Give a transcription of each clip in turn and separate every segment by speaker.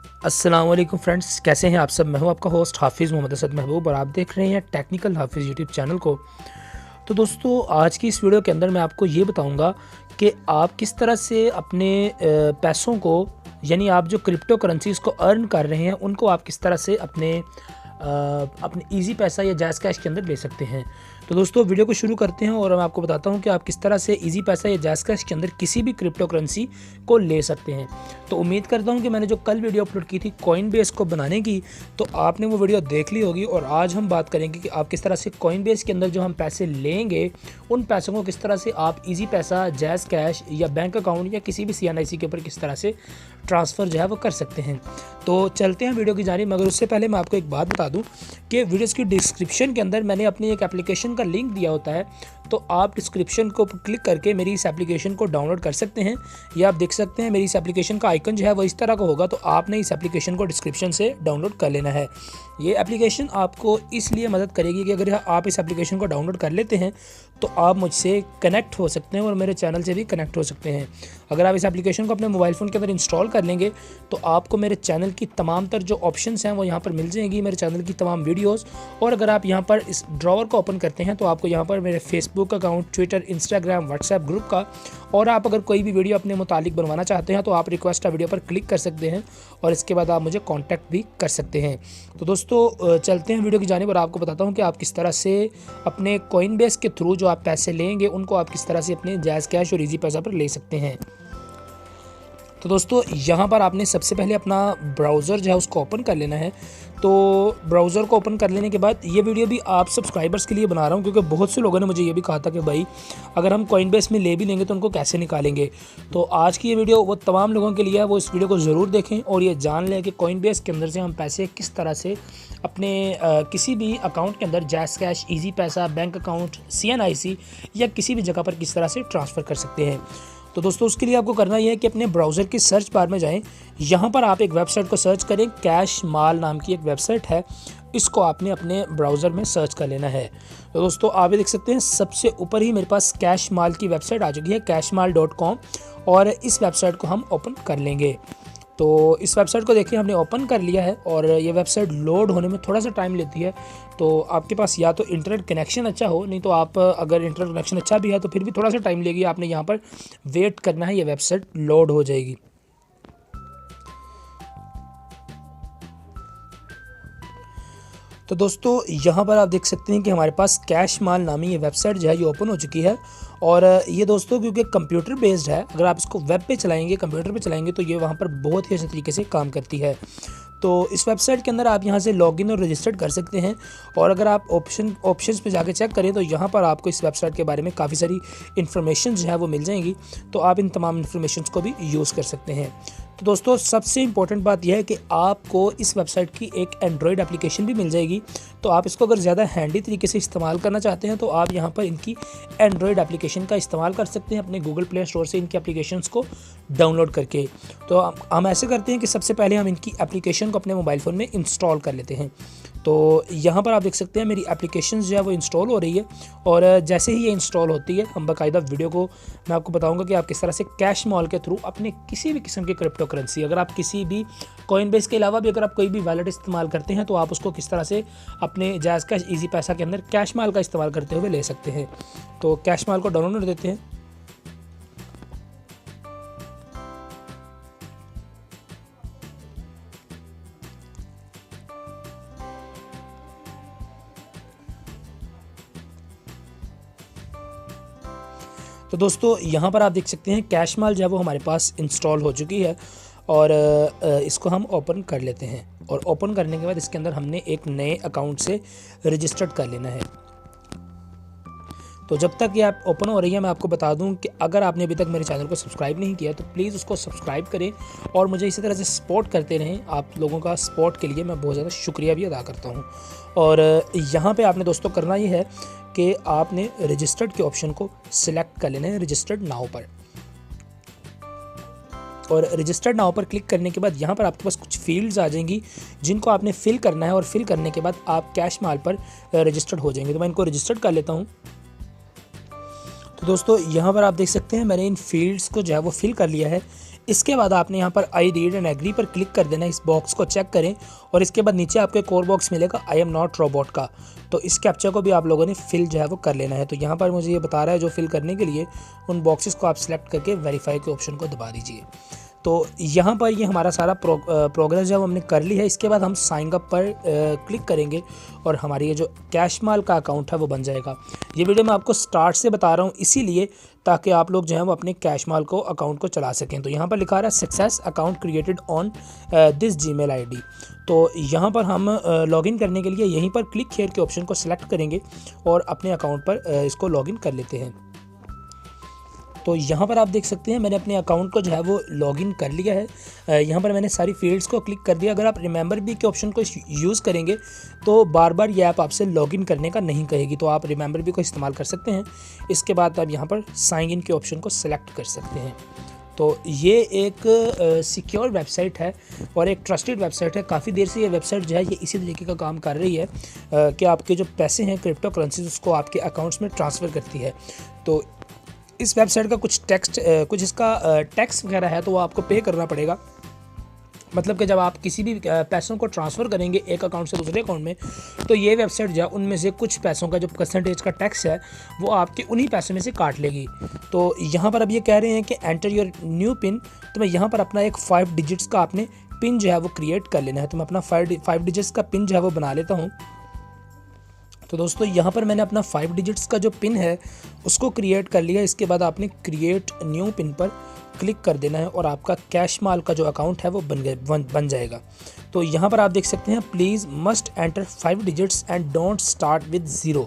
Speaker 1: अस्सलाम वालेकुम फ्रेंड्स, कैसे हैं आप सब। मैं हूं आपका होस्ट हाफिज़ मोहम्मद असद महबूब और आप देख रहे हैं टेक्निकल हाफिज़ यूट्यूब चैनल को। तो दोस्तों, आज की इस वीडियो के अंदर मैं आपको ये बताऊंगा कि आप किस तरह से अपने पैसों को, यानी आप जो क्रिप्टो करेंसीज़ को अर्न कर रहे हैं उनको आप किस तरह से अपने ईजी पैसा या जैज़ कैश के अंदर ले सकते हैं। तो दोस्तों, वीडियो को शुरू करते हैं और मैं आपको बताता हूं कि आप किस तरह से ईजी पैसा या जैज़ कैश के अंदर किसी भी क्रिप्टो करेंसी को ले सकते हैं। तो उम्मीद करता हूं कि मैंने जो कल वीडियो अपलोड की थी कॉइनबेस को बनाने की, तो आपने वो वीडियो देख ली होगी। और आज हम बात करेंगे कि आप किस तरह से कॉइनबेस के अंदर जो हम पैसे लेंगे उन पैसों को किस तरह से आप ईजी पैसा, जैज़ कैश या बैंक अकाउंट या किसी भी CNIC के ऊपर किस तरह से ट्रांसफ़र जो है वो कर सकते हैं। तो चलते हैं वीडियो की जानिब। मगर उससे पहले मैं आपको एक बात बता दूं कि वीडियोस की डिस्क्रिप्शन के अंदर मैंने अपनी एक एप्लीकेशन का लिंक दिया होता है, तो आप डिस्क्रिप्शन को क्लिक करके मेरी इस एप्लीकेशन को डाउनलोड कर सकते हैं। या आप देख सकते हैं मेरी इस एप्लीकेशन का आइकन जो है वो इस तरह का होगा, तो आपने इस एप्लीकेशन को डिस्क्रिप्शन से डाउनलोड कर लेना है। ये एप्लीकेशन आपको इसलिए मदद करेगी कि अगर आप इस एप्लीकेशन को डाउनलोड कर लेते हैं तो आप मुझसे कनेक्ट हो सकते हैं और मेरे चैनल से भी कनेक्ट हो सकते हैं। अगर आप इस एप्लीकेशन को अपने मोबाइल फ़ोन के अंदर इंस्टॉल कर लेंगे तो आपको मेरे चैनल की तमाम तर जो ऑप्शंस हैं वो यहाँ पर मिल जाएंगी, मेरे चैनल की तमाम वीडियोस। और अगर आप यहाँ पर इस ड्रॉवर को ओपन करते हैं तो आपको यहाँ पर मेरे Facebook account, Twitter, Instagram, WhatsApp group का, और आप अगर कोई भी वीडियो अपने मुतालिक बनवाना चाहते हैं तो आप रिक्वेस्ट अ वीडियो पर क्लिक कर सकते हैं और इसके बाद आप मुझे कॉन्टैक्ट भी कर सकते हैं। तो दोस्तों, चलते हैं वीडियो की जानिब और आपको बताता हूँ कि आप किस तरह से अपने कॉइनबेस के थ्रू जो आप पैसे लेंगे उनको आप किस तरह से अपने जैज़ कैश और ईजी पैसा पर ले सकते हैं। तो दोस्तों, यहाँ पर आपने सबसे पहले अपना ब्राउज़र जो है उसको ओपन कर लेना है। तो ब्राउज़र को ओपन कर लेने के बाद ये वीडियो भी आप सब्सक्राइबर्स के लिए बना रहा हूँ, क्योंकि बहुत से लोगों ने मुझे ये भी कहा था कि भाई अगर हम कॉइनबेस में ले भी लेंगे तो उनको कैसे निकालेंगे। तो आज की ये वीडियो वो तमाम लोगों के लिए है, वो इस वीडियो को ज़रूर देखें और ये जान लें कि कॉइनबेस के अंदर से हम पैसे किस तरह से अपने किसी भी अकाउंट के अंदर जैज़ कैश, ईजी पैसा, बैंक अकाउंट, CNIC या किसी भी जगह पर किस तरह से ट्रांसफ़र कर सकते हैं। तो दोस्तों, उसके लिए आपको करना यह है कि अपने ब्राउज़र की सर्च बार में जाएं। यहाँ पर आप एक वेबसाइट को सर्च करें, कैश माल नाम की एक वेबसाइट है, इसको आपने अपने ब्राउज़र में सर्च कर लेना है। तो दोस्तों, आप ये देख सकते हैं सबसे ऊपर ही मेरे पास कैश माल की वेबसाइट आ चुकी है, cashmal.com, और इस वेबसाइट को हम ओपन कर लेंगे। तो इस वेबसाइट को देखिए हमने ओपन कर लिया है और ये वेबसाइट लोड होने में थोड़ा सा टाइम लेती है। तो आपके पास या तो इंटरनेट कनेक्शन अच्छा हो, नहीं तो आप अगर इंटरनेट कनेक्शन अच्छा भी है तो फिर भी थोड़ा सा टाइम लेगी, आपने यहाँ पर वेट करना है, ये वेबसाइट लोड हो जाएगी। तो दोस्तों, यहाँ पर आप देख सकते हैं कि हमारे पास कैश माल नामी ये वेबसाइट जो है ये ओपन हो चुकी है। और ये दोस्तों क्योंकि कंप्यूटर बेस्ड है, अगर आप इसको वेब पे चलाएंगे, कंप्यूटर पे चलाएंगे तो ये वहाँ पर बहुत ही अच्छे तरीके से काम करती है। तो इस वेबसाइट के अंदर आप यहाँ से लॉगिन और रजिस्टर्ड कर सकते हैं। और अगर आप ऑप्शंस पे जाके चेक करें तो यहाँ पर आपको इस वेबसाइट के बारे में काफ़ी सारी इन्फॉर्मेशन जो है वो मिल जाएंगी, तो आप इन तमाम इन्फॉर्मेशन को भी यूज़ कर सकते हैं। तो दोस्तों, सबसे इम्पॉर्टेंट बात यह है कि आपको इस वेबसाइट की एक एंड्रॉयड एप्लीकेशन भी मिल जाएगी। तो आप इसको अगर ज़्यादा हैंडी तरीके से इस्तेमाल करना चाहते हैं तो आप यहाँ पर इनकी एंड्रॉयड एप्लीकेशन का इस्तेमाल कर सकते हैं अपने गूगल प्ले स्टोर से इनकी एप्लीकेशंस को डाउनलोड करके। तो हम ऐसे करते हैं कि सबसे पहले हम इनकी एप्लीकेशन को अपने मोबाइल फ़ोन में इंस्टॉल कर लेते हैं। तो यहाँ पर आप देख सकते हैं मेरी एप्लीकेशन जो है वो इंस्टॉल हो रही है, और जैसे ही ये इंस्टॉल होती है हम बाकायदा वीडियो को मैं आपको बताऊंगा कि आप किस तरह से कैश मॉल के थ्रू अपने किसी भी किस्म की क्रिप्टो करेंसी, अगर आप किसी भी कॉइनबेस के अलावा भी अगर आप कोई भी वैलेट इस्तेमाल करते हैं तो आप उसको किस तरह से अपने जैज़ कैश, ईजी पैसा के अंदर कैश माल का इस्तेमाल करते हुए ले सकते हैं। तो कैश माल को डाउनलोड कर देते हैं। तो दोस्तों, यहाँ पर आप देख सकते हैं कैश माल जो है वो हमारे पास इंस्टॉल हो चुकी है और इसको हम ओपन कर लेते हैं। और ओपन करने के बाद इसके अंदर हमने एक नए अकाउंट से रजिस्टर्ड कर लेना है। तो जब तक ये आप ओपन हो रही है, मैं आपको बता दूं कि अगर आपने अभी तक मेरे चैनल को सब्सक्राइब नहीं किया तो प्लीज़ उसको सब्सक्राइब करें और मुझे इसी तरह से सपोर्ट करते रहें। आप लोगों का सपोर्ट के लिए मैं बहुत ज़्यादा शुक्रिया भी अदा करता हूं। और यहाँ पे आपने दोस्तों करना ये है कि आपने रजिस्टर्ड के ऑप्शन को सिलेक्ट कर लेना है, रजिस्टर्ड नाउ पर। और रजिस्टर्ड नाउ पर क्लिक करने के बाद यहाँ पर आपके पास कुछ फील्ड्स आ जाएंगी जिनको आपने फिल करना है, और फिल करने के बाद आप कैश माल पर रजिस्टर्ड हो जाएंगे। तो मैं इनको रजिस्टर्ड कर लेता हूँ। तो दोस्तों, यहाँ पर आप देख सकते हैं मैंने इन फील्ड्स को जो है वो फिल कर लिया है। इसके बाद आपने यहाँ पर आई रीड एंड एग्री पर क्लिक कर देना है। इस बॉक्स को चेक करें और इसके बाद नीचे आपको एक और बॉक्स मिलेगा आई एम नॉट रोबोट का। तो इस कैप्चा को भी आप लोगों ने फिल जो है वो कर लेना है। तो यहाँ पर मुझे ये बता रहा है जो फिल करने के लिए उन बॉक्सेस को आप सिलेक्ट करके वेरीफाई के ऑप्शन को दबा दीजिए। तो यहाँ पर ये हमारा सारा प्रोग्रेस जो हमने कर ली है। इसके बाद हम साइन अप पर क्लिक करेंगे और हमारी ये जो कैशमाल का अकाउंट है वो बन जाएगा। ये वीडियो मैं आपको स्टार्ट से बता रहा हूँ इसीलिए ताकि आप लोग जो है वो अपने कैशमाल को अकाउंट को चला सकें। तो यहाँ पर लिखा रहा है success account created on this Gmail ID. तो यहाँ पर हम लॉगिन करने के लिए यहीं पर क्लिक हियर के ऑप्शन को सिलेक्ट करेंगे और अपने अकाउंट पर इसको लॉगिन कर लेते हैं। तो यहाँ पर आप देख सकते हैं मैंने अपने अकाउंट को जो है वो लॉगिन कर लिया है। यहाँ पर मैंने सारी फील्ड्स को क्लिक कर दिया। अगर आप रिमेंबर बी के ऑप्शन को यूज़ करेंगे तो बार बार ये ऐप आपसे लॉगिन करने का नहीं कहेगी, तो आप रिमेंबर बी को इस्तेमाल कर सकते हैं। इसके बाद आप यहाँ पर साइन इन के ऑप्शन को सिलेक्ट कर सकते हैं। तो ये एक सिक्योर वेबसाइट है और एक ट्रस्टेड वेबसाइट है। काफ़ी देर से ये वेबसाइट जो है ये इसी तरीके का काम कर रही है कि आपके जो पैसे हैं क्रिप्टो करेंसीज उसको आपके अकाउंट्स में ट्रांसफ़र करती है। तो इस वेबसाइट का कुछ इसका टैक्स वगैरह है तो वो आपको पे करना पड़ेगा। मतलब कि जब आप किसी भी पैसों को ट्रांसफ़र करेंगे एक अकाउंट से दूसरे अकाउंट में तो ये वेबसाइट जो है उनमें से कुछ पैसों का जो परसेंटेज का टैक्स है वो आपके उन्हीं पैसों में से काट लेगी। तो यहाँ पर अब ये कह रहे हैं कि एंटर योर न्यू पिन। तो मैं यहाँ पर अपना एक 5 डिजिट्स का आपने पिन जो है वो क्रिएट कर लेना है। तो मैं अपना 5 डिजिट्स का पिन जो है वो बना लेता हूँ। तो दोस्तों यहाँ पर मैंने अपना 5 डिजिट्स का जो पिन है उसको क्रिएट कर लिया। इसके बाद आपने क्रिएट न्यू पिन पर क्लिक कर देना है और आपका कैशमाल का जो अकाउंट है वो बन जाएगा। तो यहाँ पर आप देख सकते हैं please must enter 5 digits and don't start with 0।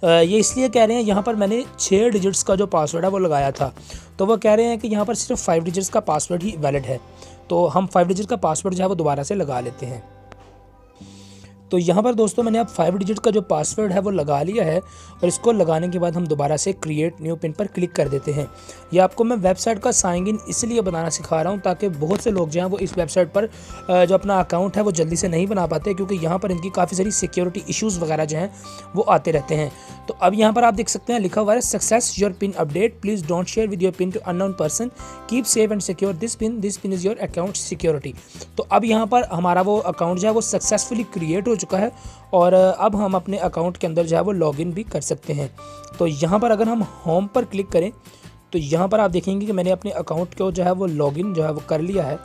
Speaker 1: ये इसलिए कह रहे हैं, यहाँ पर मैंने 6 डिजिट्स का जो पासवर्ड है वो लगाया था तो वो कह रहे हैं कि यहाँ पर सिर्फ 5 डिजिट्स का पासवर्ड ही वैलिड है। तो हम 5 डिजिट का पासवर्ड जो है वो दोबारा से लगा लेते हैं। तो यहाँ पर दोस्तों मैंने अब 5 डिजिट का जो पासवर्ड है वो लगा लिया है और इसको लगाने के बाद हम दोबारा से क्रिएट न्यू पिन पर क्लिक कर देते हैं। ये आपको मैं वेबसाइट का साइन इन इसलिए बनाना सिखा रहा हूँ ताकि बहुत से लोग जो हैं वो इस वेबसाइट पर जो अपना अकाउंट है वो जल्दी से नहीं बना पाते क्योंकि यहाँ पर इनकी काफ़ी सारी सिक्योरिटी इश्यूज़ वगैरह जो हैं वो आते रहते हैं। तो अब यहाँ पर आप देख सकते हैं लिखा हुआ है success your pin update, please don't share with your pin to unknown person, keep safe and secure this pin is your account security. तो अब यहाँ पर हमारा वो अकाउंट जो है वो सक्सेसफुली क्रिएट हो चुका है और अब हम अपने अकाउंट के अंदर जो है वो लॉगिन भी कर सकते हैं। तो यहाँ पर अगर हम होम पर क्लिक करें तो यहाँ पर आप देखेंगे कि मैंने अपने अकाउंट को जो है वो लॉगिन जो है वो कर लिया है।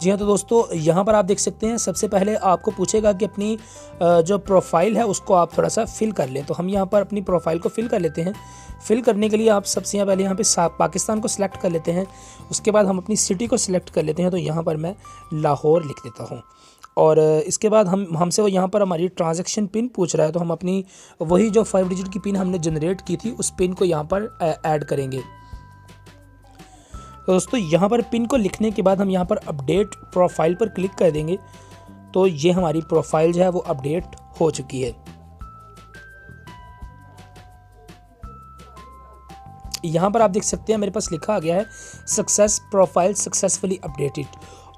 Speaker 1: जी हाँ, तो दोस्तों यहाँ पर आप देख सकते हैं सबसे पहले आपको पूछेगा कि अपनी जो प्रोफाइल है उसको आप थोड़ा सा फिल कर लें। तो हम यहाँ पर अपनी प्रोफाइल को फिल कर लेते हैं। फिल करने के लिए आप सबसे पहले यहाँ पे पाकिस्तान को सिलेक्ट कर लेते हैं। उसके बाद हम अपनी सिटी को सिलेक्ट कर लेते हैं। तो यहाँ पर मैं लाहौर लिख देता हूँ और इसके बाद हमसे वो यहाँ पर हमारी ट्रांजैक्शन पिन पूछ रहा है तो हम अपनी वही जो 5 डिजिट की पिन हमने जनरेट की थी उस पिन को यहाँ पर ऐड करेंगे। तो दोस्तों यहाँ पर पिन को लिखने के बाद हम यहाँ पर अपडेट प्रोफाइल पर क्लिक कर देंगे। तो ये हमारी प्रोफाइल जो है वो अपडेट हो चुकी है। यहाँ पर आप देख सकते हैं मेरे पास लिखा आ गया है सक्सेस प्रोफाइल सक्सेसफुली अपडेटेड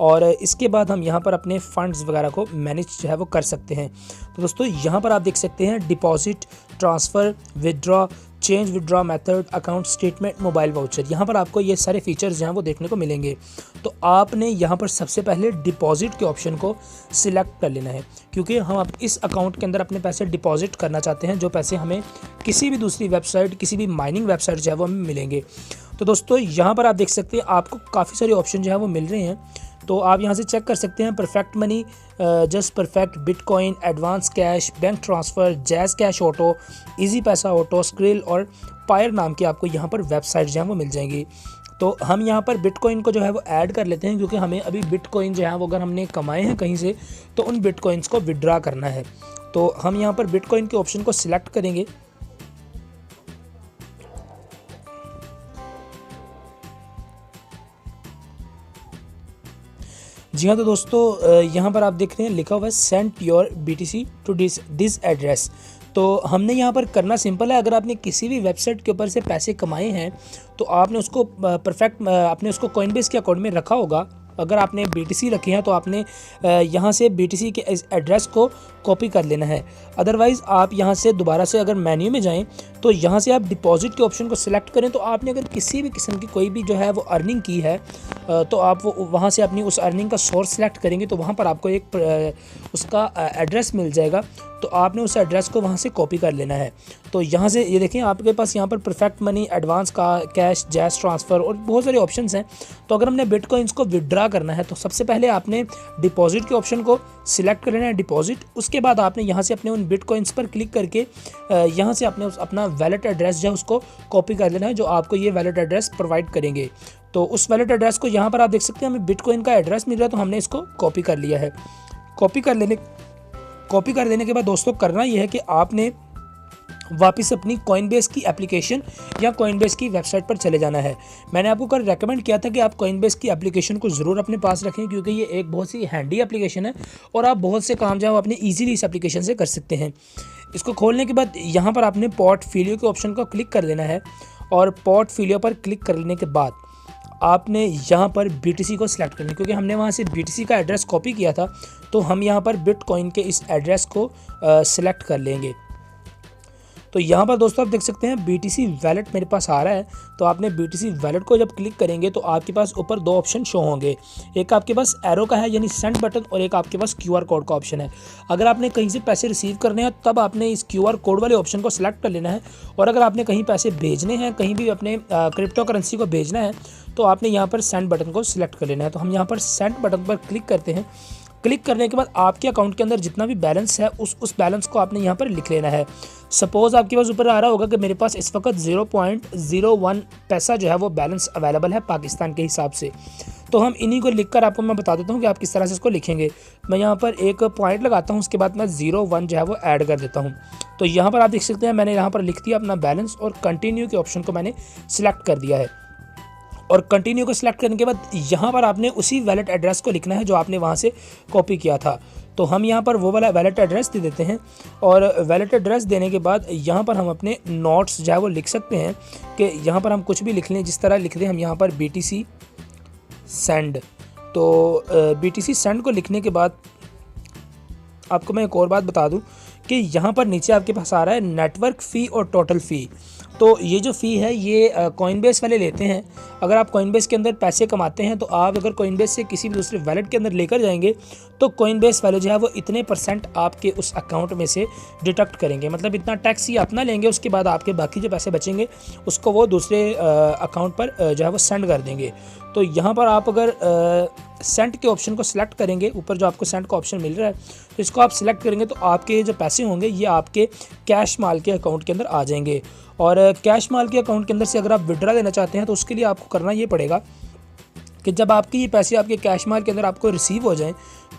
Speaker 1: और इसके बाद हम यहाँ पर अपने फंड्स वगैरह को मैनेज जो है वो कर सकते हैं। तो दोस्तों यहाँ पर आप देख सकते हैं deposit, transfer, withdraw, change withdraw method, account statement, mobile voucher, यहाँ पर आपको ये सारे फीचर्स जो हैं वो देखने को मिलेंगे। तो आपने यहाँ पर सबसे पहले डिपॉजिट के ऑप्शन को सिलेक्ट कर लेना है क्योंकि हम अब इस अकाउंट के अंदर अपने पैसे डिपॉजिट करना चाहते हैं जो पैसे हमें किसी भी दूसरी वेबसाइट, किसी भी माइनिंग वेबसाइट जो है वो हमें मिलेंगे। तो दोस्तों यहाँ पर आप देख सकते हैं आपको काफ़ी सारे ऑप्शन जो है वो मिल रहे हैं। तो आप यहाँ से चेक कर सकते हैं perfect money, just perfect, bitcoin, advance cash, bank transfer, jazz cash auto, easy पैसा ऑटो, स्क्रिल और पायर नाम की आपको यहाँ पर वेबसाइट जो है वो मिल जाएंगी। तो हम यहाँ पर बिटकॉइन को जो है वो ऐड कर लेते हैं क्योंकि हमें अभी बिटकॉइन जो है वो अगर हमने कमाए हैं कहीं से तो उन बिटकॉइंस को विड्रा करना है। तो हम यहाँ पर बिटकॉइन के ऑप्शन को सिलेक्ट करेंगे। जी हाँ, तो दोस्तों यहाँ पर आप देख रहे हैं लिखा हुआ है send your BTC to this address. तो हमने यहाँ पर करना सिंपल है। अगर आपने किसी भी वेबसाइट के ऊपर से पैसे कमाए हैं तो आपने उसको आपने उसको कॉइनबेस के अकाउंट में रखा होगा। अगर आपने BTC रखे हैं तो आपने यहाँ से BTC के इस एड्रेस को कॉपी कर लेना है। अदरवाइज़ आप यहाँ से दोबारा से अगर मेन्यू में जाएं तो यहाँ से आप डिपॉजिट के ऑप्शन को सिलेक्ट करें। तो आपने अगर किसी भी किस्म की कोई भी जो है वो अर्निंग की है तो आप वो वहाँ से अपनी उस अर्निंग का सोर्स सेलेक्ट करेंगे तो वहाँ पर आपको एक उसका एड्रेस मिल जाएगा। तो आपने उस एड्रेस को वहाँ से कॉपी कर लेना है। तो यहाँ से ये देखें आपके पास यहाँ पर परफेक्ट मनी, एडवांस का कैश, जैज़ ट्रांसफ़र और बहुत सारे ऑप्शंस हैं। तो अगर हमने बिटकॉइंस को विड्रा करना है तो सबसे पहले आपने डिपॉजिट के ऑप्शन को सिलेक्ट कर लेना है, डिपॉजिट। उसके बाद आपने यहाँ से अपने उन बिटकॉइंस पर क्लिक करके यहाँ से आपने अपना वैलेट एड्रेस जो है उसको कॉपी कर लेना है, जो आपको ये वैलेट एड्रेस प्रोवाइड करेंगे। तो उस वैलेट एड्रेस को यहाँ पर आप देख सकते हैं हमें बिटकॉइन का एड्रेस मिल रहा है, तो हमने इसको कॉपी कर लिया है। कॉपी कर लेने के बाद दोस्तों करना ये है कि आपने वापस अपनी कॉइनबेस की एप्लीकेशन या कॉइनबेस की वेबसाइट पर चले जाना है। मैंने आपको कल रेकमेंड किया था कि आप कॉइनबेस की एप्लीकेशन को ज़रूर अपने पास रखें, क्योंकि ये एक बहुत सी हैंडी एप्लीकेशन है और आप बहुत से काम जो है अपने ईजीली इस एप्लीकेशन से कर सकते हैं। इसको खोलने के बाद यहाँ पर आपने पोर्टफोलियो के ऑप्शन को क्लिक कर लेना है और पोर्टफोलियो पर क्लिक कर लेने के बाद आपने यहाँ पर BTC को सिलेक्ट करना है, क्योंकि हमने वहाँ से BTC का एड्रेस कॉपी किया था। तो हम यहाँ पर बिटकॉइन के इस एड्रेस को सिलेक्ट कर लेंगे। तो यहाँ पर दोस्तों आप देख सकते हैं BTC वैलेट मेरे पास आ रहा है। तो आपने BTC वैलेट को जब क्लिक करेंगे तो आपके पास ऊपर दो ऑप्शन शो होंगे, एक आपके पास एरो का है यानी सेंड बटन, और एक आपके पास QR कोड का ऑप्शन है। अगर आपने कहीं से पैसे रिसीव करने हैं तब आपने इस QR कोड वाले ऑप्शन को सिलेक्ट कर लेना है, और अगर आपने कहीं पैसे भेजने हैं, कहीं भी अपने क्रिप्टो करेंसी को भेजना है, तो आपने यहाँ पर सेंड बटन को सिलेक्ट कर लेना है। तो हम यहाँ पर सेंड बटन पर क्लिक करते हैं। क्लिक करने के बाद आपके अकाउंट के अंदर जितना भी बैलेंस है उस बैलेंस को आपने यहाँ पर लिख लेना है। सपोज़ आपके पास ऊपर आ रहा होगा कि मेरे पास इस वक्त 0.01 पैसा जो है वो बैलेंस अवेलेबल है पाकिस्तान के हिसाब से। तो हम इन्हीं को लिखकर आपको मैं बता देता हूँ कि आप किस तरह से इसको लिखेंगे। मैं यहाँ पर एक पॉइंट लगाता हूँ, उसके बाद मैं 01 जो है वो ऐड कर देता हूँ। तो यहाँ पर आप देख सकते हैं मैंने यहाँ पर लिख दिया अपना बैलेंस और कंटिन्यू के ऑप्शन को मैंने सिलेक्ट कर दिया है। और कंटिन्यू को सिलेक्ट करने के बाद यहाँ पर आपने उसी वैलेट एड्रेस को लिखना है जो आपने वहाँ से कॉपी किया था। तो हम यहाँ पर वो वाला वैलेट एड्रेस दे देते हैं, और वैलेट एड्रेस देने के बाद यहाँ पर हम अपने नोट्स जो है वो लिख सकते हैं कि यहाँ पर हम कुछ भी लिख लें, जिस तरह लिख दें हम यहाँ पर BTC सेंड। तो BTC सेंड को लिखने के बाद आपको मैं एक और बात बता दूं कि यहाँ पर नीचे आपके पास आ रहा है नेटवर्क फ़ी और टोटल फ़ी। तो ये जो फ़ी है ये कॉइनबेस वाले लेते हैं। अगर आप कॉइनबेस के अंदर पैसे कमाते हैं तो आप अगर कॉइनबेस से किसी भी दूसरे वैलेट के अंदर लेकर जाएंगे तो कॉइनबेस वाले जो है वो इतने % आपके उस अकाउंट में से डिडक्ट करेंगे, मतलब इतना टैक्स ही अपना लेंगे। उसके बाद आपके बाकी जो पैसे बचेंगे उसको वो दूसरे अकाउंट पर जो है वो सेंड कर देंगे। तो यहाँ पर आप अगर सेंड के ऑप्शन को सिलेक्ट करेंगे, ऊपर जो आपको सेंड का ऑप्शन मिल रहा है तो इसको आप सिलेक्ट करेंगे तो आपके जो पैसे होंगे ये आपके कैश माल के अकाउंट के अंदर आ जाएंगे। और कैश माल के अकाउंट के अंदर से अगर आप विड्रा लेना चाहते हैं तो उसके लिए आपको करना ये पड़ेगा कि जब आपके ये पैसे आपके कैश माल के अंदर आपको रिसीव हो जाएं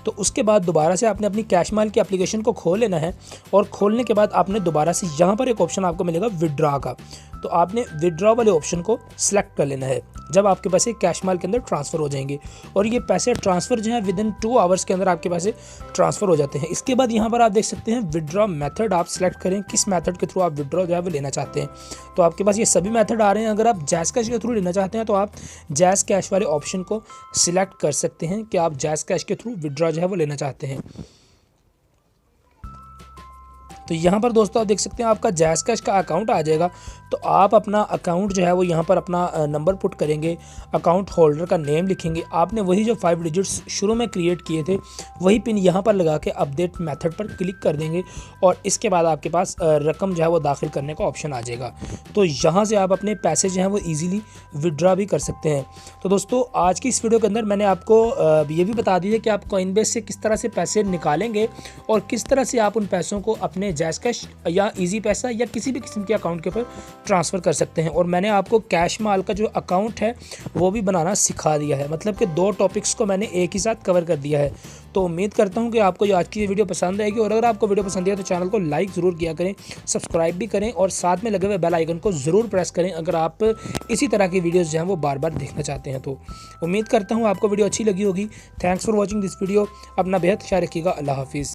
Speaker 1: तो उसके बाद दोबारा से आपने अपनी कैश माल की एप्लीकेशन को खोल लेना है, और खोलने के बाद आपने दोबारा से यहाँ पर एक ऑप्शन आपको मिलेगा विड्रा का। तो आपने विड्रॉ वाले ऑप्शन को सिलेक्ट कर लेना है जब आपके पैसे कैश माल के अंदर ट्रांसफ़र हो जाएंगे, और ये पैसे ट्रांसफ़र जो है विदिन 2 आवर्स के अंदर आपके पैसे ट्रांसफ़र हो जाते हैं। इसके बाद यहाँ पर आप देख सकते हैं विड्रॉ मेथड आप सिलेक्ट करें, किस मेथड के थ्रू आप विड्रॉ जो है वो लेना चाहते हैं। तो आपके पास ये सभी मेथड आ रहे हैं। अगर आप जैज़ कैश के थ्रू लेना चाहते हैं तो आप जैज़ कैश वाले ऑप्शन को सिलेक्ट कर सकते हैं कि आप जैज़ कैश के थ्रू विड्रॉ जो है वो लेना चाहते हैं। तो यहाँ पर दोस्तों आप देख सकते हैं आपका जैज़ कैश का अकाउंट आ जाएगा। तो आप अपना अकाउंट जो है वो यहाँ पर अपना नंबर पुट करेंगे, अकाउंट होल्डर का नेम लिखेंगे, आपने वही जो 5 डिजिट्स शुरू में क्रिएट किए थे वही पिन यहाँ पर लगा के अपडेट मेथड पर क्लिक कर देंगे, और इसके बाद आपके पास रकम जो है वो दाखिल करने का ऑप्शन आ जाएगा। तो यहाँ से आप अपने पैसे जो हैं वो ईज़िली विड्रा भी कर सकते हैं। तो दोस्तों आज की इस वीडियो के अंदर मैंने आपको ये भी बता दिया कि आप कॉइनबेस से किस तरह से पैसे निकालेंगे और किस तरह से आप उन पैसों को अपने जैज़ कैश या इजी पैसा या किसी भी किस्म के अकाउंट के ऊपर ट्रांसफ़र कर सकते हैं। और मैंने आपको कैश माल का जो अकाउंट है वो भी बनाना सिखा दिया है, मतलब कि 2 टॉपिक्स को मैंने एक ही साथ कवर कर दिया है। तो उम्मीद करता हूं कि आपको आज की ये वीडियो पसंद आएगी, और अगर आपको वीडियो पसंद आए तो चैनल को लाइक ज़रूर किया करें, सब्सक्राइब भी करें, और साथ में लगे हुए बेल आइकन को ज़रूर प्रेस करें अगर आप इसी तरह की वीडियोज़ जो हैं वो बार बार देखना चाहते हैं। तो उम्मीद करता हूँ आपको वीडियो अच्छी लगी होगी। Thanks for watching this video. अपना बेहद ख्याल रखिएगा। अल्लाह हाफिज़।